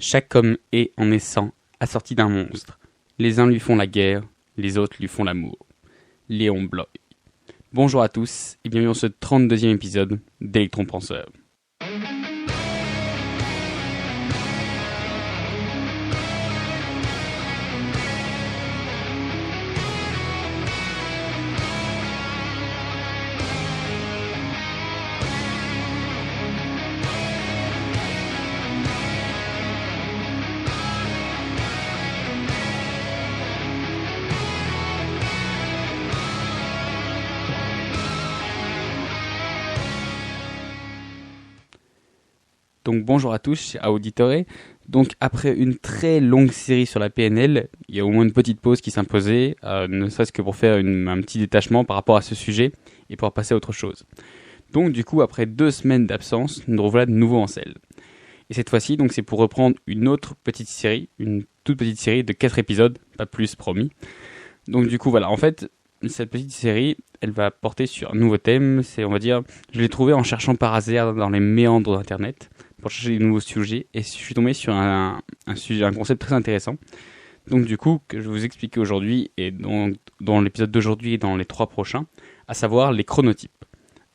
Chaque homme est, en naissant, assorti d'un monstre. Les uns lui font la guerre, les autres lui font l'amour. Léon Bloy. Bonjour à tous et bienvenue dans ce 32e épisode d'Electron Penseur. Donc bonjour à tous, à auditeurs. Donc après une très longue série sur la PNL, il y a au moins une petite pause qui s'imposait, ne serait-ce que pour faire un petit détachement par rapport à ce sujet et pour passer à autre chose. Donc du coup, après 2 semaines d'absence, nous revoilà de nouveau en selle. Et cette fois-ci, donc c'est pour reprendre une autre petite série, une toute petite série de 4 épisodes, pas plus promis. Donc du coup voilà, en fait, cette petite série, elle va porter sur un nouveau thème, c'est on va dire, je l'ai trouvé en cherchant par hasard dans les méandres d'internet pour chercher des nouveaux sujets et je suis tombé sur un concept très intéressant. Donc du coup, que je vais vous expliquer aujourd'hui et dans l'épisode d'aujourd'hui et dans les 3 prochains, à savoir les chronotypes.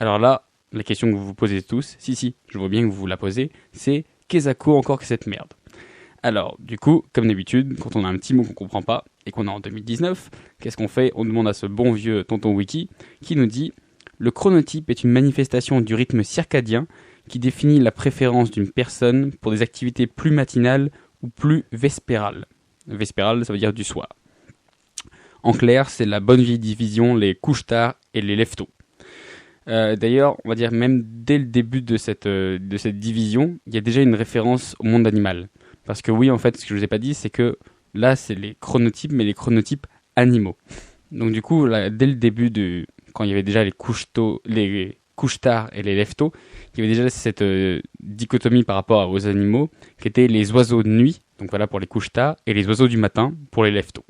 Alors là, la question que vous vous posez tous, si, je vois bien que vous vous la posez, c'est qu'est-ce encore que cette merde? Alors, du coup, comme d'habitude, quand on a un petit mot qu'on comprend pas et qu'on est en 2019, qu'est-ce qu'on fait? On demande à ce bon vieux tonton Wiki qui nous dit « Le chronotype est une manifestation du rythme circadien qui définit la préférence d'une personne pour des activités plus matinales ou plus vespérales. » Vespérales, ça veut dire du soir. En clair, c'est la bonne vieille division, les couches-tard et les lève-tôt. D'ailleurs, on va dire même dès le début de cette division, il y a déjà une référence au monde animal. Parce que oui, en fait, ce que je vous ai pas dit, c'est que là, c'est les chronotypes, mais les chronotypes animaux. Donc du coup, là, dès le début quand il y avait déjà les couches-tard et les lève-tôt, il y avait déjà cette dichotomie par rapport aux animaux, qui étaient les oiseaux de nuit, donc voilà pour les couches-tard, et les oiseaux du matin pour les lève-tôt.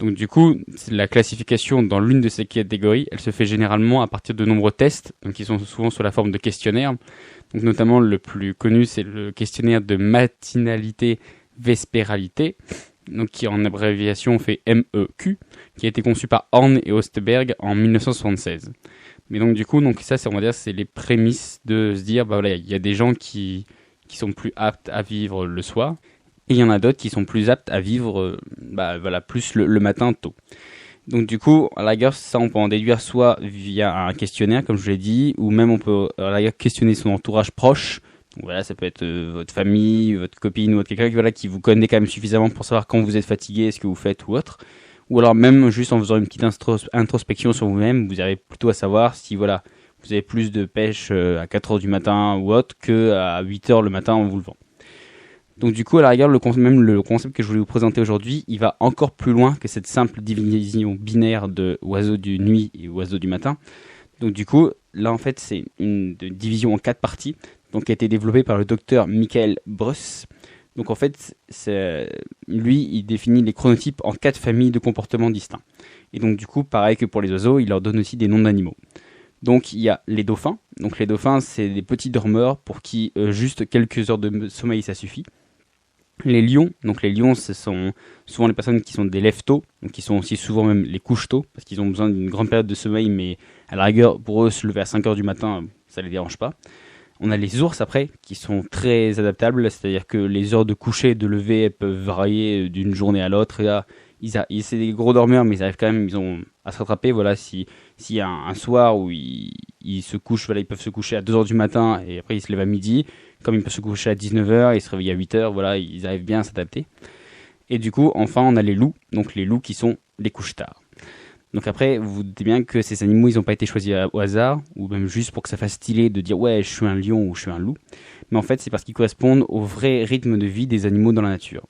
Donc du coup, la classification dans l'une de ces catégories, elle se fait généralement à partir de nombreux tests, donc qui sont souvent sous la forme de questionnaires. Donc notamment le plus connu, c'est le questionnaire de matinalité-vespéralité, donc qui en abréviation fait MEQ, qui a été conçu par Horn et Osterberg en 1976. Mais donc du coup, ça, on va dire, c'est les prémices de se dire, bah voilà, il y a des gens qui sont plus aptes à vivre le soir. Et il y en a d'autres qui sont plus aptes à vivre plus le matin tôt. Donc du coup, à la rigueur, ça on peut en déduire soit via un questionnaire, comme je l'ai dit, ou même on peut à la rigueur questionner son entourage proche. Donc voilà, ça peut être votre famille, votre copine ou quelqu'un qui vous connaît quand même suffisamment pour savoir quand vous êtes fatigué, ce que vous faites ou autre. Ou alors même juste en faisant une petite introspection sur vous-même, vous arrivez plutôt à savoir si vous avez plus de pêche à 4h du matin ou autre que à 8h le matin en vous levant. Donc du coup, à la rigueur, le concept que je voulais vous présenter aujourd'hui, il va encore plus loin que cette simple division binaire de oiseaux du nuit et oiseaux du matin. Donc du coup, là en fait, c'est une division en 4 parties, donc qui a été développée par le docteur Michael Bruss. Donc en fait, lui, il définit les chronotypes en 4 familles de comportements distincts. Et donc du coup, pareil que pour les oiseaux, il leur donne aussi des noms d'animaux. Donc il y a les dauphins. Donc les dauphins, c'est des petits dormeurs pour qui juste quelques heures de sommeil, ça suffit. Les lions, ce sont souvent les personnes qui sont des lève-tôt, donc qui sont aussi souvent même les couches-tôt, parce qu'ils ont besoin d'une grande période de sommeil, mais à la rigueur, pour eux, se lever à 5h du matin, ça les dérange pas. On a les ours après, qui sont très adaptables, c'est-à-dire que les heures de coucher et de lever, elles peuvent varier d'une journée à l'autre. Et là, c'est des gros dormeurs, mais ils arrivent quand même, à se rattraper. Voilà, s'il y a un soir où ils se couchent, voilà, ils peuvent se coucher à 2h du matin et après ils se lèvent à midi. Comme ils peuvent se coucher à 19h, ils se réveillent à 8h, voilà, ils arrivent bien à s'adapter. Et du coup, enfin, on a les loups, donc les loups qui sont les couches-tard. Donc après, vous vous doutez bien que ces animaux, ils n'ont pas été choisis au hasard, ou même juste pour que ça fasse stylé de dire « ouais, je suis un lion » ou « je suis un loup ». Mais en fait, c'est parce qu'ils correspondent au vrai rythme de vie des animaux dans la nature.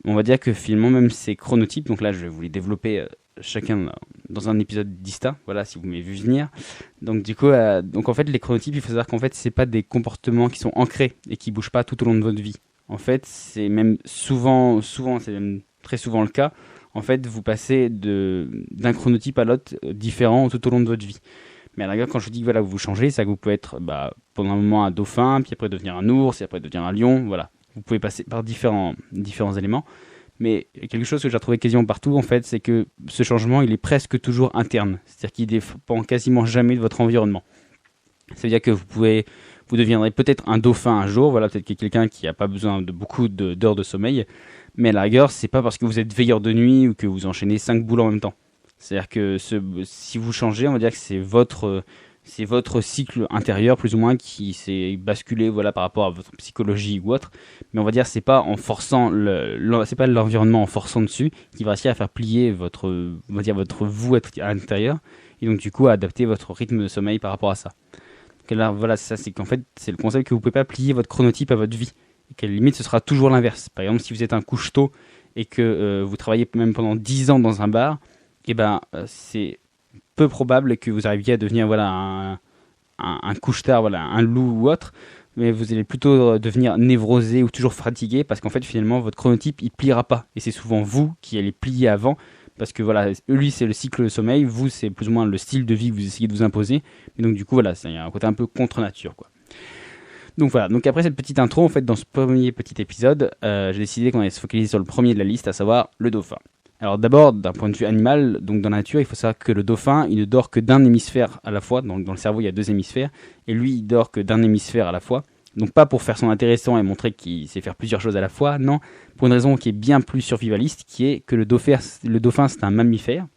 On va dire que finalement, même ces chronotypes, donc là, je vais vous les développer chacun dans un épisode distinct, voilà, si vous m'avez vu venir. Donc du coup, en fait, les chronotypes, il faut savoir qu'en fait, c'est pas des comportements qui sont ancrés et qui bougent pas tout au long de votre vie. En fait, c'est même souvent, c'est même très souvent le cas. En fait, vous passez d'un chronotype à l'autre différent tout au long de votre vie. Mais à la rigueur, quand je vous dis que voilà, vous changez, ça que vous pouvez être pendant un moment un dauphin, puis après devenir un ours, et après devenir un lion, voilà. vous pouvez passer par différents éléments. Mais quelque chose que j'ai retrouvé quasiment partout, en fait, c'est que ce changement, il est presque toujours interne. C'est-à-dire qu'il ne dépend quasiment jamais de votre environnement. Ça veut dire que vous deviendrez peut-être un dauphin un jour, voilà, peut-être qu'il y a quelqu'un qui n'a pas besoin de beaucoup d'heures de sommeil, mais à la rigueur, c'est pas parce que vous êtes veilleur de nuit ou que vous enchaînez 5 boules en même temps. C'est-à-dire que si vous changez, on va dire que c'est votre cycle intérieur plus ou moins qui s'est basculé, voilà, par rapport à votre psychologie ou autre. Mais on va dire c'est pas en forçant c'est pas l'environnement en forçant dessus qui va réussir à faire plier votre vous à l'intérieur, et donc du coup à adapter votre rythme de sommeil par rapport à ça. Donc là, voilà, ça c'est qu'en fait c'est le concept que vous pouvez pas plier votre chronotype à votre vie, et qu'à la limite ce sera toujours l'inverse. Par exemple, si vous êtes un couche-tôt et que vous travaillez même pendant 10 ans dans un bar, et c'est peu probable que vous arriviez à devenir, voilà, un couche-tard, voilà, un loup ou autre, mais vous allez plutôt devenir névrosé ou toujours fatigué, parce qu'en fait finalement votre chronotype il pliera pas, et c'est souvent vous qui allez plier avant, parce que voilà, lui c'est le cycle de sommeil, vous c'est plus ou moins le style de vie que vous essayez de vous imposer, et donc du coup voilà, il y a un côté un peu contre nature, quoi. Donc voilà, donc après cette petite intro, en fait dans ce premier petit épisode, j'ai décidé qu'on allait se focaliser sur le premier de la liste, à savoir le dauphin. Alors d'abord, d'un point de vue animal, donc dans la nature, il faut savoir que le dauphin, il ne dort que d'un hémisphère à la fois. Donc dans le cerveau, il y a 2 hémisphères, et lui, il dort que d'un hémisphère à la fois. Donc pas pour faire son intéressant et montrer qu'il sait faire plusieurs choses à la fois, non, pour une raison qui est bien plus survivaliste, qui est que le dauphin c'est un mammifère,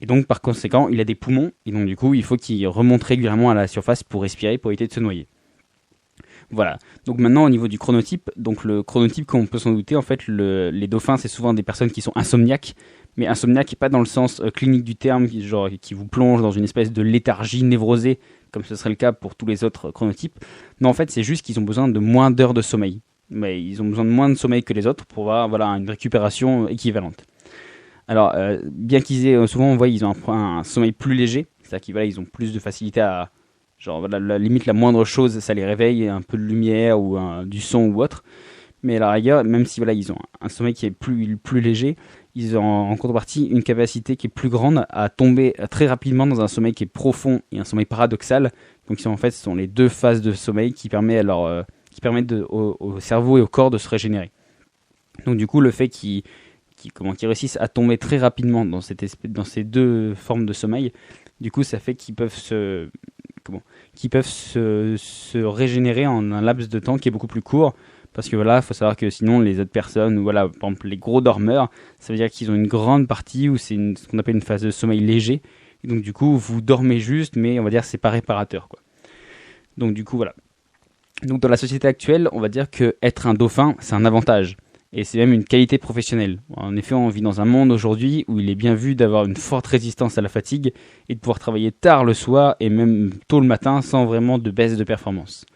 et donc par conséquent, il a des poumons, et donc du coup, il faut qu'il remonte régulièrement à la surface pour respirer, pour éviter de se noyer. Voilà. Donc maintenant au niveau du chronotype, donc le chronotype, comme on peut s'en douter, en fait les dauphins c'est souvent des personnes qui sont insomniaques, mais insomniaques pas dans le sens clinique du terme, genre qui vous plonge dans une espèce de léthargie névrosée comme ce serait le cas pour tous les autres chronotypes. Non, en fait c'est juste qu'ils ont besoin de moins d'heures de sommeil, mais ils ont besoin de moins de sommeil que les autres pour avoir, voilà, une récupération équivalente. Alors bien qu'ils aient souvent on voit ils ont un sommeil plus léger, c'est-à-dire qu'ils, voilà, ils ont plus de facilité à genre, voilà, la limite, la moindre chose, ça les réveille, un peu de lumière ou du son ou autre. Mais à la rigueur, même si voilà, ils ont un sommeil qui est plus léger, ils ont en contrepartie une capacité qui est plus grande à tomber très rapidement dans un sommeil qui est profond et un sommeil paradoxal. Donc, ce sont les 2 phases de sommeil qui permettent au cerveau et au corps de se régénérer. Donc, du coup, le fait qu'ils réussissent à tomber très rapidement dans ces 2 formes de sommeil, du coup, ça fait qu'ils peuvent se régénérer en un laps de temps qui est beaucoup plus court, parce que voilà, il faut savoir que sinon les autres personnes, voilà, par exemple les gros dormeurs, ça veut dire qu'ils ont une grande partie où c'est ce qu'on appelle une phase de sommeil léger, et donc du coup vous dormez juste, mais on va dire c'est pas réparateur, quoi. Donc du coup voilà. Donc dans la société actuelle, on va dire que être un dauphin c'est un avantage. Et c'est même une qualité professionnelle. En effet, on vit dans un monde aujourd'hui où il est bien vu d'avoir une forte résistance à la fatigue et de pouvoir travailler tard le soir et même tôt le matin sans vraiment de baisse de performance.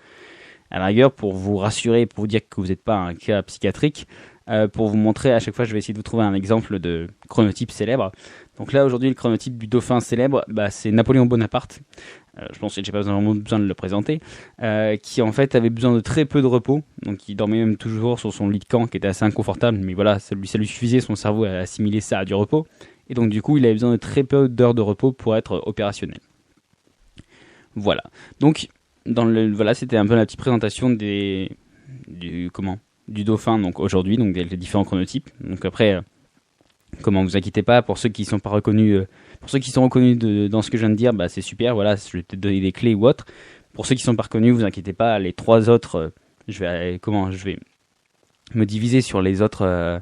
À la rigueur, pour vous rassurer, pour vous dire que vous n'êtes pas un cas psychiatrique, pour vous montrer, à chaque fois je vais essayer de vous trouver un exemple de chronotype célèbre. Donc là aujourd'hui le chronotype du dauphin célèbre, c'est Napoléon Bonaparte. Je pense que j'ai pas vraiment besoin de le présenter, qui en fait avait besoin de très peu de repos, donc il dormait même toujours sur son lit de camp qui était assez inconfortable, mais voilà, ça lui suffisait, son cerveau a assimilé ça à du repos, et donc du coup il avait besoin de très peu d'heures de repos pour être opérationnel. Voilà, donc voilà, c'était un peu la petite présentation du dauphin, donc aujourd'hui, donc des différents chronotypes. Donc après, vous inquiétez pas, pour ceux qui sont pas reconnus, pour ceux qui sont reconnus dans ce que je viens de dire, c'est super, voilà, je vais peut-être donner des clés ou autre. Pour ceux qui sont pas reconnus, vous inquiétez pas, les 3 autres, je vais me diviser sur les autres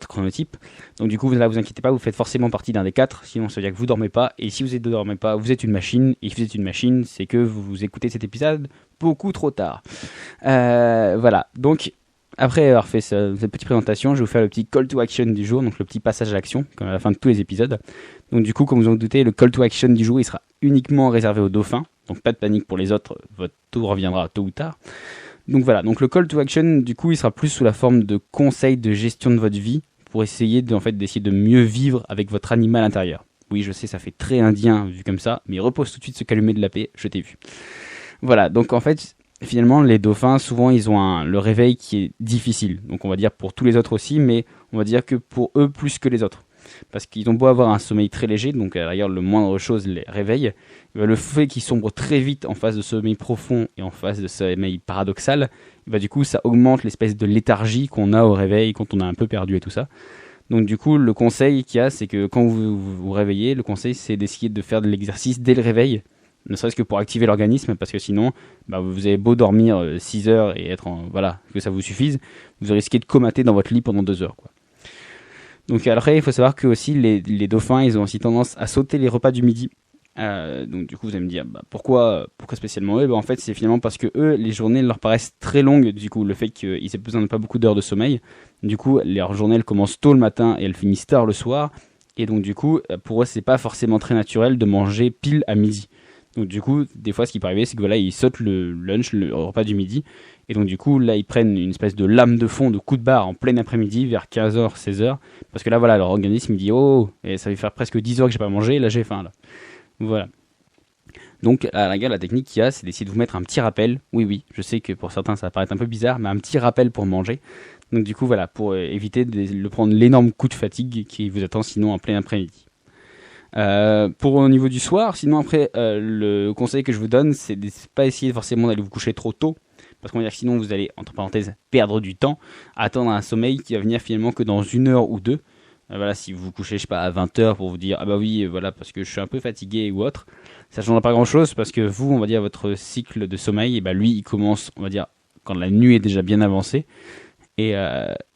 chronotypes. Donc du coup, là, vous inquiétez pas, vous faites forcément partie d'un des 4, sinon ça veut dire que vous dormez pas, et si vous ne dormez pas, vous êtes une machine, et si vous êtes une machine, c'est que vous écoutez cet épisode beaucoup trop tard. Voilà, donc après avoir fait cette petite présentation, je vais vous faire le petit call to action du jour, donc le petit passage à l'action, comme à la fin de tous les épisodes. Donc du coup, comme vous en doutez, le call to action du jour, il sera uniquement réservé aux dauphins, donc pas de panique pour les autres, votre tour reviendra tôt ou tard. Donc voilà, donc le call to action, du coup, il sera plus sous la forme de conseils de gestion de votre vie, pour essayer d'essayer de mieux vivre avec votre animal intérieur. Oui, je sais, ça fait très indien vu comme ça, mais repose tout de suite ce calumet de la paix, je t'ai vu. Voilà, donc en fait, finalement, les dauphins, souvent, ils ont le réveil qui est difficile. Donc on va dire pour tous les autres aussi, mais on va dire que pour eux, plus que les autres. parce qu'ils ont beau avoir un sommeil très léger, donc d'ailleurs le moindre chose les réveille, le fait qu'ils sombrent très vite en phase de sommeil profond et en phase de sommeil paradoxal, du coup ça augmente l'espèce de léthargie qu'on a au réveil quand on a un peu perdu et tout ça. Donc du coup, le conseil qu'il y a, c'est que quand vous réveillez, le conseil c'est d'essayer de faire de l'exercice dès le réveil, ne serait-ce que pour activer l'organisme, parce que sinon, vous avez beau dormir 6 heures et être que ça vous suffise, vous risquez de comater dans votre lit pendant 2 heures, quoi. Donc après, il faut savoir que aussi les dauphins, ils ont aussi tendance à sauter les repas du midi. Donc du coup, vous allez me dire, pourquoi spécialement eux ? En fait, c'est finalement parce que eux, les journées leur paraissent très longues. Du coup, le fait qu'ils aient besoin de pas beaucoup d'heures de sommeil, du coup, leurs journées elles commencent tôt le matin et elles finissent tard le soir. Et donc du coup, pour eux, c'est pas forcément très naturel de manger pile à midi. Donc du coup, des fois, ce qui peut arriver, c'est que ils sautent le lunch, le repas du midi. Et donc du coup, là, ils prennent une espèce de lame de fond, de coup de barre en plein après-midi, vers 15h, 16h. Parce que là, leur organisme, il dit, oh, et ça va faire presque 10 heures que j'ai pas mangé, là, j'ai faim, là. Voilà. Donc, à la rigueur, la technique qu'il y a, c'est d'essayer de vous mettre un petit rappel. Oui, je sais que pour certains, ça va paraître un peu bizarre, mais un petit rappel pour manger. Donc du coup, pour éviter de prendre l'énorme coup de fatigue qui vous attend sinon en plein après-midi. Pour au niveau du soir, sinon après, le conseil que je vous donne, c'est de pas essayer forcément d'aller vous coucher trop tôt, parce qu'on va dire que sinon vous allez, entre parenthèses, perdre du temps, à attendre un sommeil qui va venir finalement que dans 1 heure ou 2. Si vous vous couchez, je sais pas, à 20h pour vous dire, parce que je suis un peu fatigué ou autre, ça ne changera pas grand chose, parce que vous, on va dire, votre cycle de sommeil, lui, il commence, on va dire, quand la nuit est déjà bien avancée. Et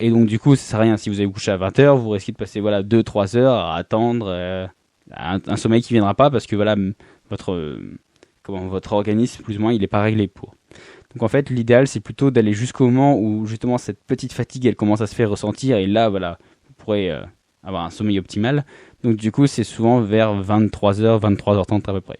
donc du coup, ça sert à rien. Si vous allez vous coucher à 20h, vous risquez de passer 2-3 heures à attendre un sommeil qui viendra pas, parce que votre organisme, plus ou moins, il est pas réglé pour. Donc en fait, l'idéal, c'est plutôt d'aller jusqu'au moment où justement cette petite fatigue, elle commence à se faire ressentir, et là, vous pourrez avoir un sommeil optimal. Donc du coup, c'est souvent vers 23h, 23h30 à peu près.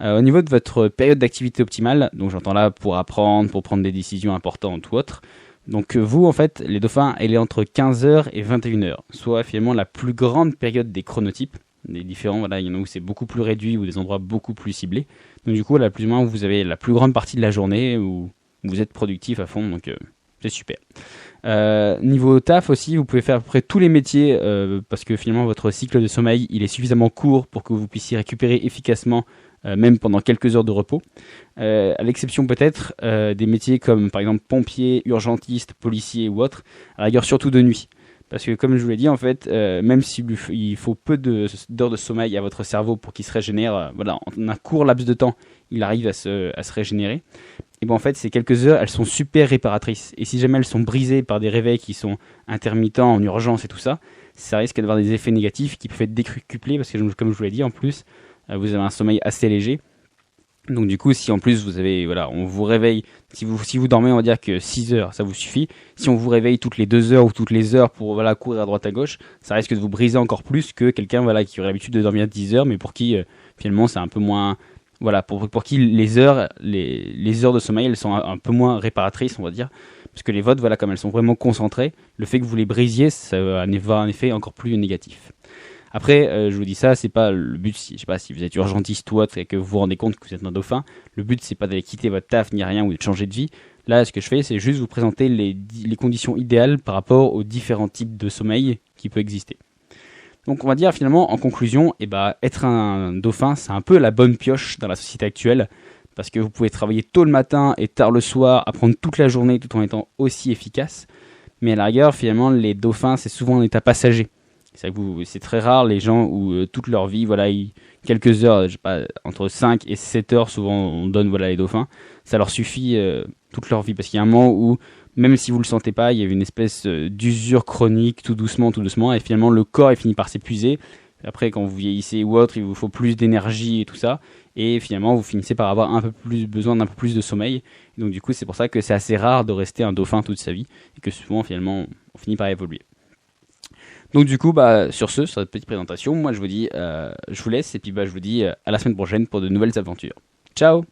Au niveau de votre période d'activité optimale, donc j'entends là pour apprendre, pour prendre des décisions importantes ou autres. Donc vous, en fait, les dauphins, elle est entre 15h et 21h, soit finalement la plus grande période des chronotypes. Des différents, il y en a où c'est beaucoup plus réduit ou des endroits beaucoup plus ciblés. Donc du coup, là, plus ou moins, vous avez la plus grande partie de la journée où vous êtes productif à fond, donc c'est super. Niveau taf aussi, vous pouvez faire à peu près tous les métiers parce que finalement votre cycle de sommeil il est suffisamment court pour que vous puissiez récupérer efficacement même pendant quelques heures de repos, à l'exception peut-être des métiers comme par exemple pompier, urgentiste, policier ou autre, à la rigueur surtout de nuit. Parce que comme je vous l'ai dit, en fait, même s'il faut peu d'heures de sommeil à votre cerveau pour qu'il se régénère, en un court laps de temps, il arrive à se régénérer. Et en fait, ces quelques heures, elles sont super réparatrices. Et si jamais elles sont brisées par des réveils qui sont intermittents, en urgence et tout ça, ça risque d'avoir des effets négatifs qui peuvent être décuplés, parce que comme je vous l'ai dit, en plus, vous avez un sommeil assez léger. Donc du coup, si en plus vous avez, on vous réveille, si vous dormez, on va dire que 6 heures, ça vous suffit. Si on vous réveille toutes les 2 heures ou toutes les heures pour courir à droite à gauche, ça risque de vous briser encore plus que quelqu'un qui aurait l'habitude de dormir 10 heures, mais pour qui finalement c'est un peu moins, pour qui les heures de sommeil elles sont un peu moins réparatrices, on va dire, parce que les vôtres, comme elles sont vraiment concentrées, le fait que vous les brisiez, ça va avoir un effet encore plus négatif. Après, je vous dis ça, c'est pas le but. Je sais pas si vous êtes urgentiste ou autre et que vous vous rendez compte que vous êtes un dauphin. Le but, c'est pas d'aller quitter votre taf ni rien ou de changer de vie. Là, ce que je fais, c'est juste vous présenter les conditions idéales par rapport aux différents types de sommeil qui peut exister. Donc, on va dire finalement, en conclusion, être un dauphin, c'est un peu la bonne pioche dans la société actuelle, parce que vous pouvez travailler tôt le matin et tard le soir, apprendre toute la journée tout en étant aussi efficace. Mais à la rigueur, finalement, les dauphins, c'est souvent un état passager. C'est très rare les gens où toute leur vie, quelques heures, je sais pas, entre 5 et 7 heures, souvent on donne les dauphins, ça leur suffit toute leur vie, parce qu'il y a un moment où, même si vous le sentez pas, il y a une espèce d'usure chronique, tout doucement, et finalement le corps il finit par s'épuiser. Après, quand vous vieillissez ou autre, il vous faut plus d'énergie et tout ça, et finalement vous finissez par avoir besoin d'un peu plus de sommeil. Et donc du coup, c'est pour ça que c'est assez rare de rester un dauphin toute sa vie, et que souvent finalement on finit par évoluer. Donc du coup, sur cette petite présentation, moi je vous dis, je vous laisse, et puis je vous dis à la semaine prochaine pour de nouvelles aventures. Ciao!